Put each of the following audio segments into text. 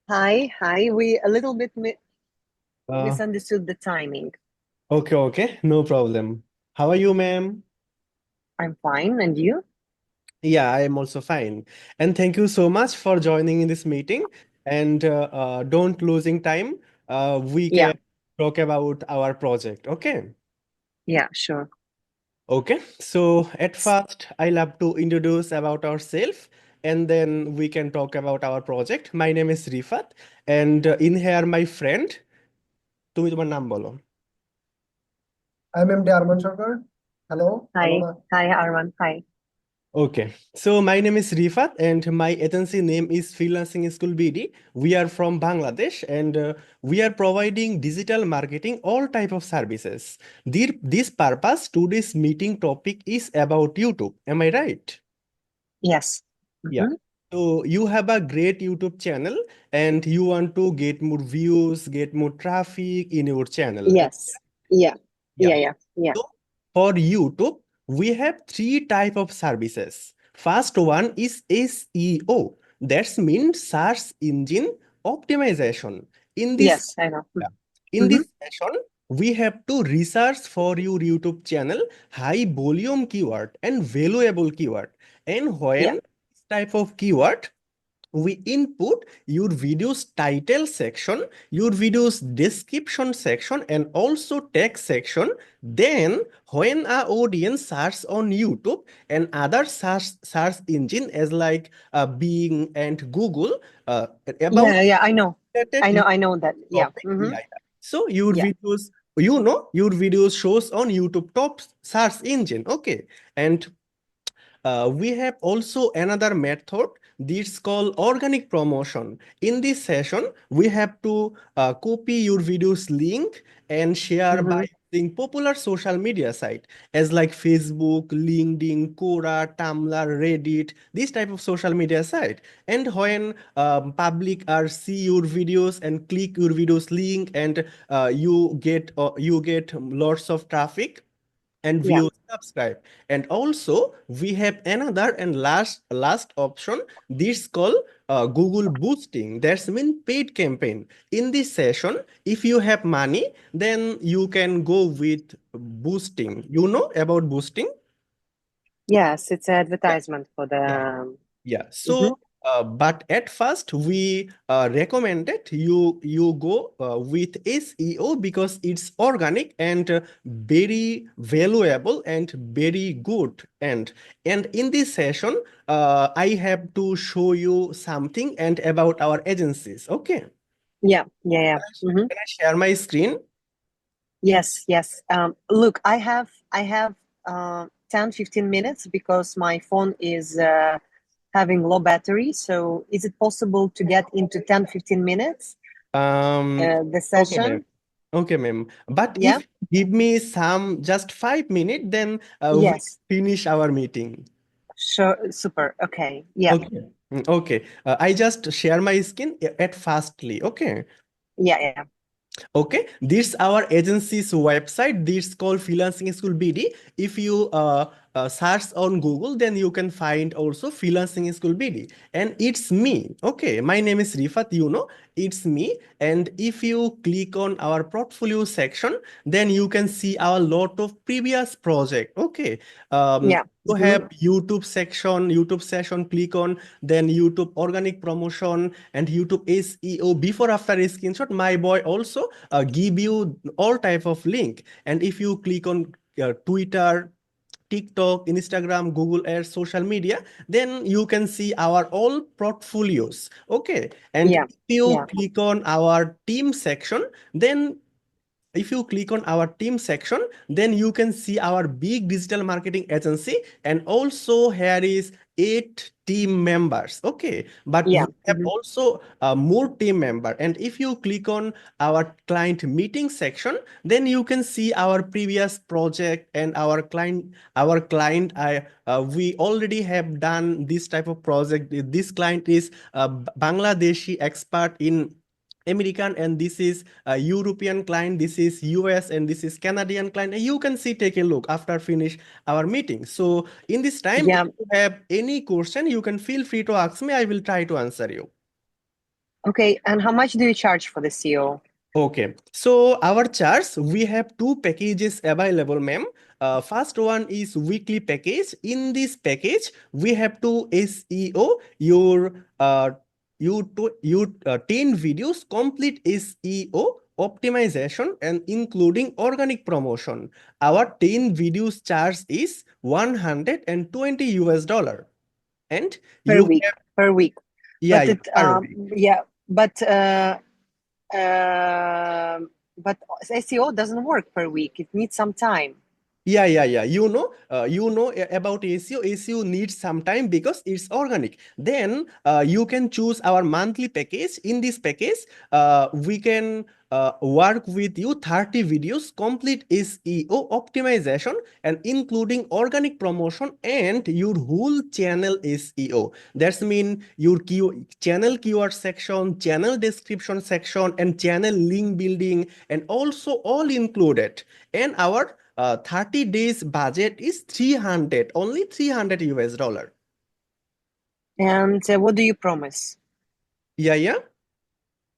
Hi. We a little bit Uh, misunderstood the timing. okay, no problem. How are you, ma'am? I'm fine, and you? Yeah, I am also fine. And thank you so much for joining in this meeting. And don't losing time. We Yeah, can talk about our project. Okay. yeah, sure. Okay. So at first, I love to introduce about ourselves, and then we can talk about our project. My name is Rifat, and in here my friend. তুমি তোমার নাম বলো। I'm MD Arman Sarkar. Hello, Hi, Alona. hi, Arman. Hi. Okay, so my name is Rifat and my agency name is Freelancing School BD. We are from Bangladesh and we are providing digital marketing, all type of services. This purpose, today's meeting topic is about YouTube. Am I right? Yes. Yeah. Mm-hmm. So you have a great YouTube channel and you want to get more views, get more traffic in your channel. Yes. Yeah. Yeah. Yeah. So for YouTube, we have three type of services. First one is SEO. That means search engine optimization. In this, Yes, I know. yeah, in Mm-hmm. this session, we have to research for your YouTube channel high volume keyword and valuable keyword. And Yeah. when this type of keyword we input your video's title section, your video's description section, and also text section. Then, when a audience search on YouTube and other search engine as like Bing and Google about Yeah, I know. related I know that. Yeah. topic, Mm-hmm. yeah. So your Yeah. videos, your videos shows on YouTube top search engine. Okay, and we have also another method. This called organic promotion. In this session, we have to copy your video's link and share Mm-hmm. by using popular social media site as like Facebook, LinkedIn, Quora, Tumblr, Reddit, this type of social media site. And when public are see your videos and click your videos link and you get lots of traffic and Yeah. view subscribe. And also we have another and last option, this called Google boosting. That's mean paid campaign. In this session, if you have money, then you can go with boosting. You know about boosting? Yes, it's an Yeah. advertisement for the. Yeah. Yeah. Mhm. So, but at first we recommended you go with SEO because it's organic and very valuable and very good. And in this session, I have to show you something and about our agencies. Okay. Yeah. Mm-hmm. Can I share my screen? Yes. Look, I have 10, 15 minutes because my phone is having low battery. So is it possible to get into 10, 15 minutes the Okay, ma'am. session? Okay, ma'am. But Yeah? if give me some just 5 minutes, then we Yes. finish our meeting. Sure. Super. Okay. Yeah. Okay. Okay. I just share my screen at fastly. Okay. Yeah. Okay, this our agency's website. This called Freelancing School BD. If you search on Google, then you can find also Freelancing School BD, and it's me. Okay, my name is Rifat. It's me. And if you click on our portfolio section, then you can see our lot of previous project. Okay, Yeah. you Mm-hmm. have YouTube session. Click on then YouTube organic promotion and YouTube SEO before after a screenshot. My boy also give you all type of link. And if you click on Twitter, TikTok, Instagram, Google Ads, social media, then you can see our all portfolios. Okay. And Yeah. if you Yeah. click on our team section, then if you click on our team section, then you can see our big digital marketing agency, and also here is 8 team members. Okay, but we Yeah. have Mm-hmm. also more team member. And if you click on our client meeting section, then you can see our previous project and our client. We already have done this type of project. This client is a Bangladeshi expert in American, and this is a European client, this is US, and this is Canadian client. And you can see, take a look after finish our meeting. So in this time, if Yeah. you have any question, you can feel free to ask me. I will try to answer you. Okay, and how much do you charge for the SEO? Okay, so our charts, we have two packages available, ma'am. First one is weekly package. In this package, we have to SEO your 10 videos, complete SEO optimization and including organic promotion. Our 10 videos charge is 120 US dollar. And Per you week, have, per week. yeah, But yeah, it, per week. yeah, but SEO doesn't work per week. It needs some time. Yeah. You know about ACO. ACO needs some time because it's organic. Then you can choose our monthly package. In this package, we can work with you 30 videos, complete SEO optimization, and including organic promotion and your whole channel SEO. That's mean your channel keyword section, channel description section, and channel link building, and also all included. And our 30 days budget is 300, only 300 US dollar. And what do you promise? Yeah.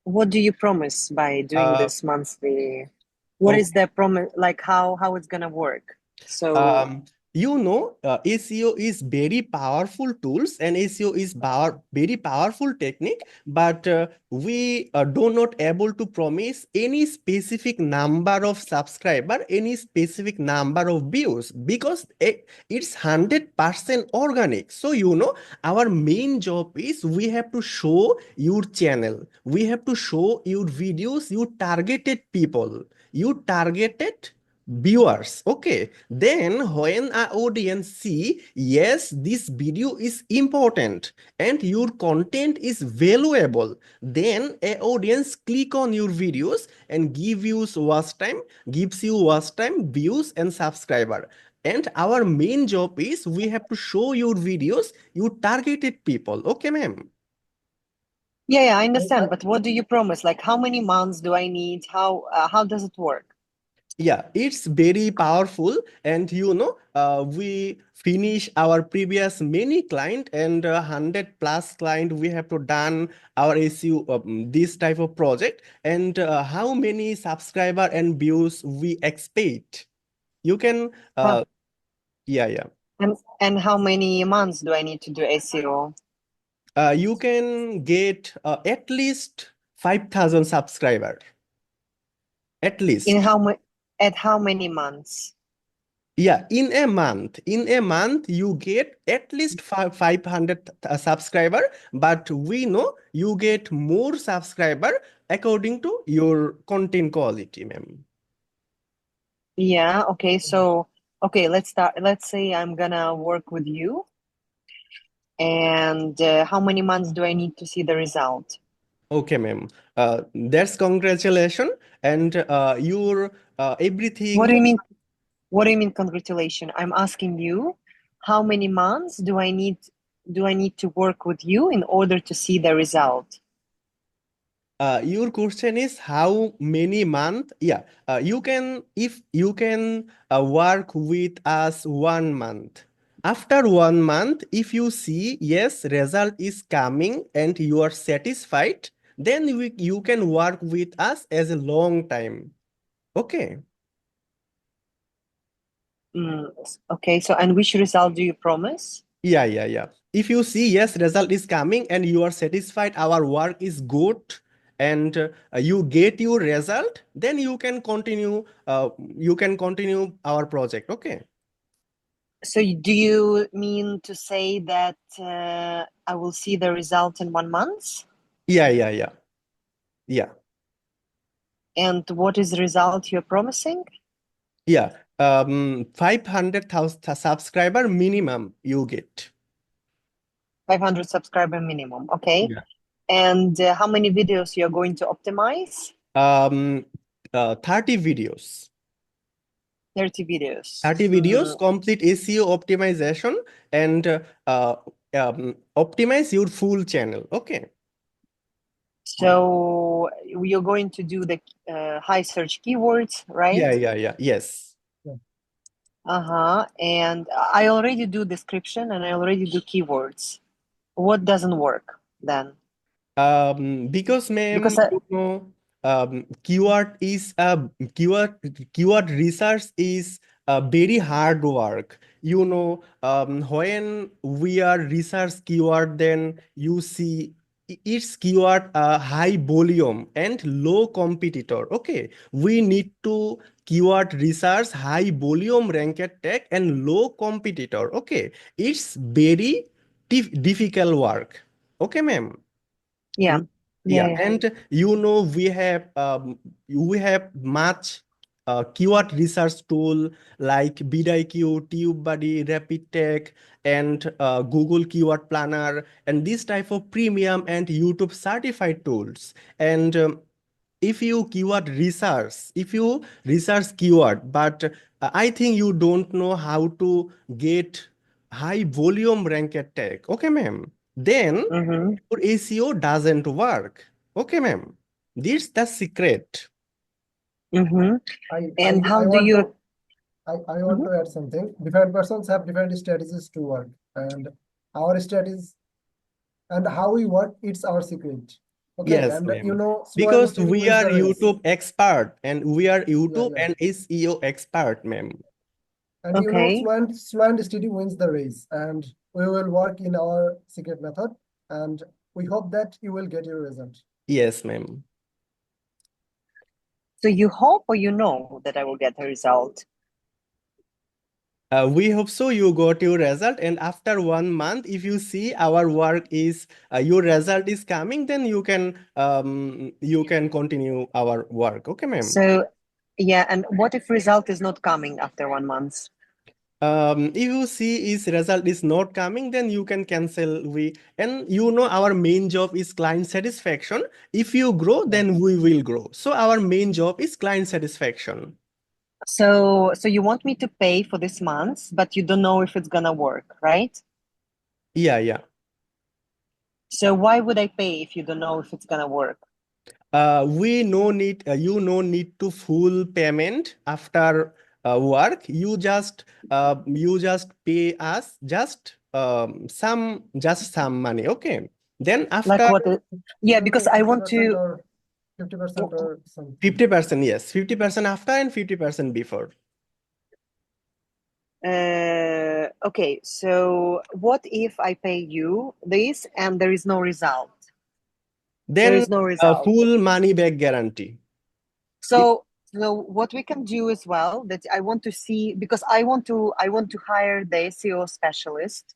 What do you promise by doing Uh, this monthly? What is okay. the promise? Like how it's gonna work? So Um, SEO is very powerful tools and SEO is very powerful technique, but we do not able to promise any specific number of subscriber, any specific number of views because it's 100% organic. So our main job is we have to show your channel, we have to show your videos, you targeted people, you targeted viewers. Okay, then when an audience see, yes, this video is important and your content is valuable, then a audience click on your videos and gives you watch time, views and subscriber. And our main job is we have to show your videos you targeted people. Okay, ma'am. yeah, I understand. But what do you promise? Like how many months do I need? How does it work? Yeah, it's very powerful. And we finish our previous many client and 100 plus client. We have to done our SEO, this type of project. And how many subscriber and views we expect. You can, Huh. yeah. And how many months do I need to do SEO? You can get at least 5,000 subscriber. At In least. how many months? Yeah, in a month, you get at least 500 subscriber, but we know you get more subscriber according to your content quality, ma'am. Yeah, okay. So, okay, let's start. Let's say I'm gonna work with you, and how many months do I need to see the result? Okay, ma'am. That's congratulations, and your What everything. do you mean? What do you mean, congratulations? I'm asking you, how many months do I need to work with you in order to see the result? Your question is how many month? Yeah, you can if you can work with us 1 month. After 1 month, if you see yes, result is coming and you are satisfied, then you can work with us as a long time. Okay. Okay, so and which result do you promise? Yeah. If you see yes, result is coming and you are satisfied, our work is good, and you get your result, then you can continue. You can continue our project. Okay. So do you mean to say that I will see the result in 1 month? Yeah. And what is the result you're promising? Yeah. 500,000 subscriber minimum you get. 500 subscriber minimum. Okay. Yeah. And how many videos you're going to optimize? 30 videos. 30 videos. 30 videos, complete SEO optimization, and optimize your full channel. Okay. So you're going to do the high search keywords, right? Yeah. Yes. Uh-huh. And I already do description and I already do keywords. What doesn't work then? Because ma'am, Because keyword is keyword research is a very hard work. When we are research keyword, then you see its keyword high volume and low competitor. Okay, we need to keyword research high volume ranked tag and low competitor. Okay, it's very difficult work. Okay, ma'am. yeah, Yeah, yeah. and we have much keyword research tool like vidIQ, TubeBuddy, RapidTech, and Google Keyword Planner, and this type of premium and YouTube certified tools. And if you research keyword, but I think you don't know how to get high volume ranked tag. Okay, ma'am. Then Mm-hmm. your ACO doesn't work. Okay, ma'am. This the secret. Mm-hmm. I And how I do want you? to I want to add something. Different persons have different strategies to work, and our strategies and how we work, it's our secret. Okay, Yes, and ma'am. slow and Because steady we wins are the race. YouTube expert and we are Yeah, YouTube yeah. and SEO expert, ma'am. And Okay. slow and steady wins the race. And we will work in our secret method, and we hope that you will get your result. Yes, ma'am. So you hope or you know that I will get a result? We hope so you got your result, and after 1 month, if you see our work is your result is coming, then you can continue our work. Okay, ma'am. So yeah, and what if result is not coming after 1 month? If you see is result is not coming, then you can cancel. And our main job is client satisfaction. If you grow, then we will grow. So our main job is client satisfaction. So you want me to pay for this month, but you don't know if it's gonna work, right? Yeah, yeah. So why would I pay if you don't know if it's gonna work? You no need to full payment after work. You just pay us some money. Okay. Then Like after what? Yeah, You can because pay I want 50% to. or 50% or something. 50%, yes, 50% after and 50% before. Okay, so what if I pay you this and there is no result? There Then is no result. full money back guarantee. So what we can do as well, that I want to see, because I want to hire the SEO specialist,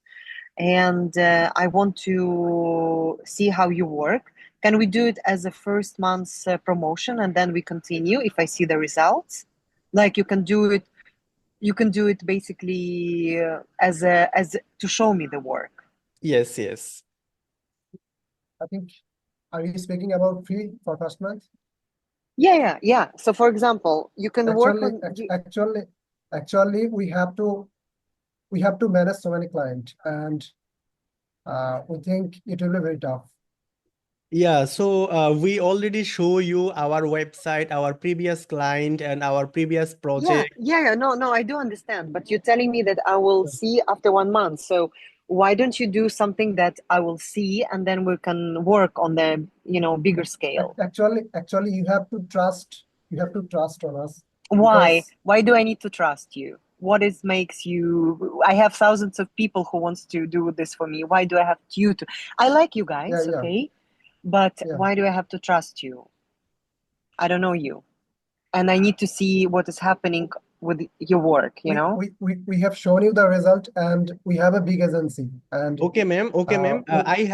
and I want to see how you work. Can we do it as a first month's promotion and then we continue if I see the results? Like you can do it basically as to show me the work. Yes, yes. I think, are you speaking about free for first month? Yeah. So for example, you can work Actually, on actually, we have to manage so many clients, and we think it will be very tough. Yeah, so we already show you our website, our previous client, and our previous project. yeah. No, I do understand, but you're telling me that I will see after 1 month. So why don't you do something that I will see and then we can work on the bigger scale? Actually, you have to trust. You have to trust on us Why? because Why do I need to trust you? What is makes you? I have thousands of people who wants to do this for me. Why do I have you to? I like you guys, yeah, okay, but yeah. why do I have to trust you? I don't know you, and I need to see what is happening with your work. We have shown you the result, and we have a big agency, and Okay, ma'am. Okay, ma'am. we, I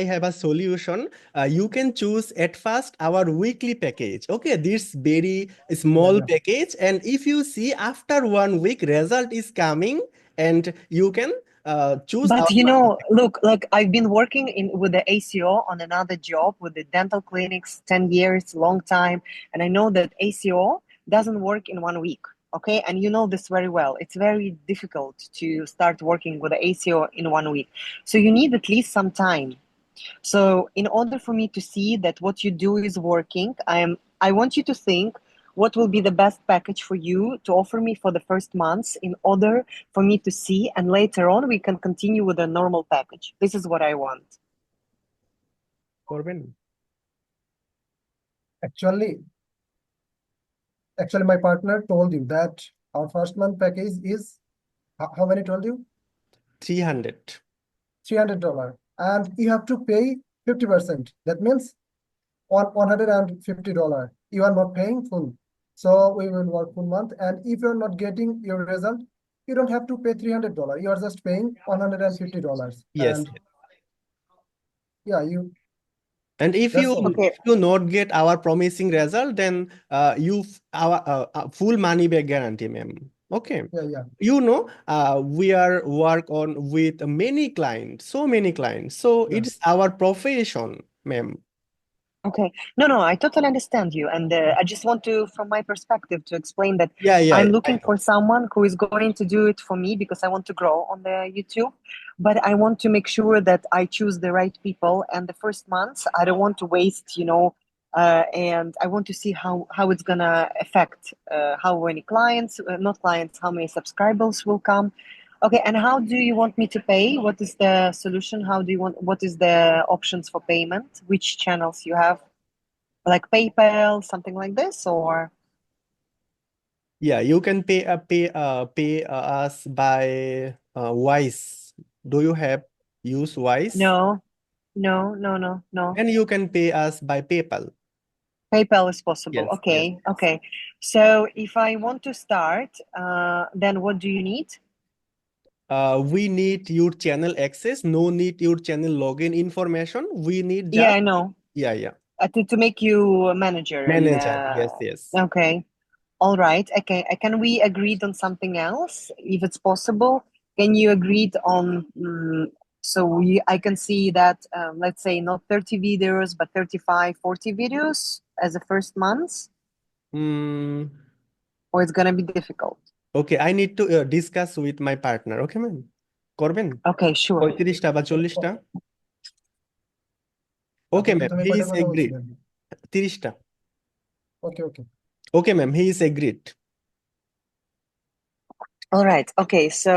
have a solution. You can choose at first our weekly package. Okay, this very small yeah. package, and if you see after 1 week result is coming, and you can choose our But look, like I've been working with the ACO on another job with the dental clinics 10 years, long time, and I know that ACO doesn't work in 1 week. Okay, and you know this very well. It's very difficult to start working with the ACO in 1 week. So you need at least some time. So in order for me to see that what you do is working, I want you to think what will be the best package for you to offer me for the first months in order for me to see, and later on we can continue with a normal package. This is what I want. Corben. Actually, my partner told you that our first month package is how many told you? 300. $300, and you have to pay 50%. That means $150. You are not paying full. So we will work full month, and if you're not getting your result, you don't have to pay $300. You are just paying $150. Yes. And yeah, And if that's you all. Okay. if you not get our promising result, then our full money back guarantee, ma'am. Okay. Yeah. You know, we are work on with many clients, so many clients. So Yeah. it's our profession, ma'am. Okay. No, I totally understand you. And I just want to, from my perspective, to explain that Yeah, I'm I looking know. for someone who is going to do it for me because I want to grow on the YouTube. But I want to make sure that I choose the right people. And the first months, I don't want to waste, and I want to see how it's gonna affect how many clients, not clients, how many subscribers will come. Okay, and how do you want me to pay? What is the solution? What is the options for payment? Which channels you have? Like PayPal, something like this, or? Yeah, you can pay us by Wise. Do you have use Wise? No. And you can pay us by PayPal. PayPal is possible. Yes, Okay, okay. So if I want to start, then what do you need? We need your channel access. No need your channel login information. We need Yeah, just I know. yeah. To make you a manager. Manager. Yes. Okay. All right. Okay. Can we agree on something else, if it's possible? Can you agree on I can see that let's say not 30 videos, but 35, 40 videos as a first month, Hmm. or it's gonna be difficult? Okay, I need to discuss with my partner. Okay, ma'am. করবেন Okay, sure. 35টা বা 40টা? Okay, আপনি ma'am. প্রথমে He কয়টার is কথা agreed. বলছিলেন? 30টা. Okay. Okay, ma'am. He is agreed. All right. Okay. So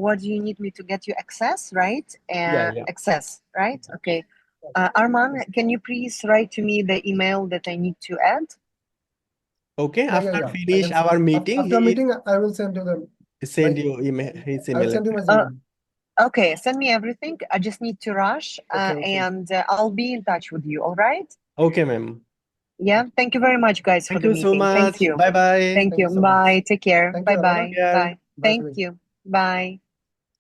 what do you need me to get you access, right? Yeah. Access, right? Okay. Arman, can you please write to me the email that I need to add? Okay, Yeah. after I finish can our meeting, after he meeting, I will send you send you his I will email send you my address. Gmail. Okay, send me everything. I just need to rush, Okay. and I'll be in touch with you. All right? Okay, ma'am. Yeah. Thank you very much, guys, for Thank the you so meeting. Thank much. you. Bye-bye. Thank Thank you. you so much. Bye. Take care. Thank you, Alana. Bye. Yeah. Bye. Bye. Thank you. Bye.